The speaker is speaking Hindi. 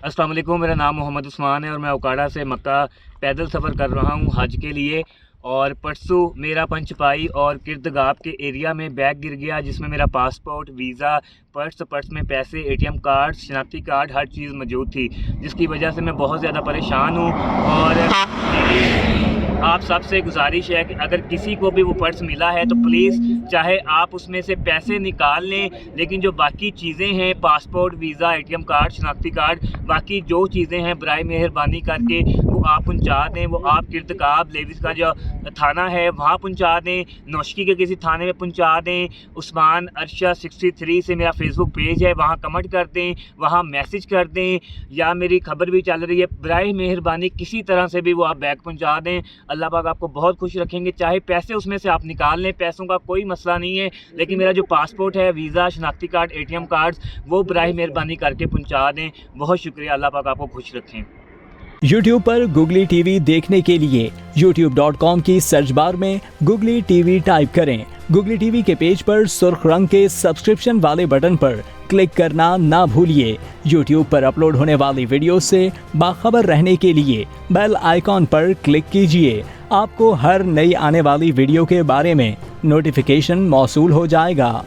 अस्सलाम वालेकुम, मेरा नाम मोहम्मद उस्मान है और मैं उकाड़ा से मक्का पैदल सफ़र कर रहा हूँ हज के लिए। और परसों मेरा पंचपाई और किरदगाब के एरिया में बैग गिर गया, जिसमें मेरा पासपोर्ट, वीज़ा, पर्स में पैसे, एटीएम कार्ड, शनाख्ती कार्ड, हर चीज़ मौजूद थी, जिसकी वजह से मैं बहुत ज़्यादा परेशान हूँ। और आप सबसे गुजारिश है कि अगर किसी को भी वो पर्स मिला है तो प्लीज़, चाहे आप उसमें से पैसे निकाल लें, लेकिन जो बाकी चीज़ें हैं, पासपोर्ट, वीज़ा, एटीएम कार्ड, शनाख्ती कार्ड, बाकी जो चीज़ें हैं बराए मेहरबानी करके वो आप पहुंचा दें। वो आप किरदगाब लेविस का जो थाना है वहाँ पहुंचा दें, नौशकी के किसी थाने में पहुंचा दें। उस्मान अरशद 63 से मेरा फेसबुक पेज है, वहाँ कमेंट कर दें, वहाँ मैसेज कर दें, या मेरी खबर भी चल रही है, बराए मेहरबानी किसी तरह से भी वो आप बैग पहुंचा दें। अल्लाह पाक आपको बहुत खुश रखेंगे। चाहे पैसे उसमें से आप निकाल लें, पैसों का कोई मसला नहीं है, लेकिन मेरा जो पासपोर्ट है, वीज़ा, शनाख्ती कार्ड, एटीएम कार्ड्स, वो बराए मेहरबानी करके पहुंचा दें। बहुत शुक्रिया, अल्लाह पाक आपको खुश रखें। YouTube पर गुगली टीवी देखने के लिए youtube.com की सर्च बार में गुगली टीवी टाइप करें। गुगली टीवी के पेज पर सुर्ख रंग के सब्सक्रिप्शन वाले बटन पर क्लिक करना ना भूलिए। YouTube पर अपलोड होने वाली वीडियो से बाखबर रहने के लिए बेल आइकॉन पर क्लिक कीजिए। आपको हर नई आने वाली वीडियो के बारे में नोटिफिकेशन मौसूल हो जाएगा।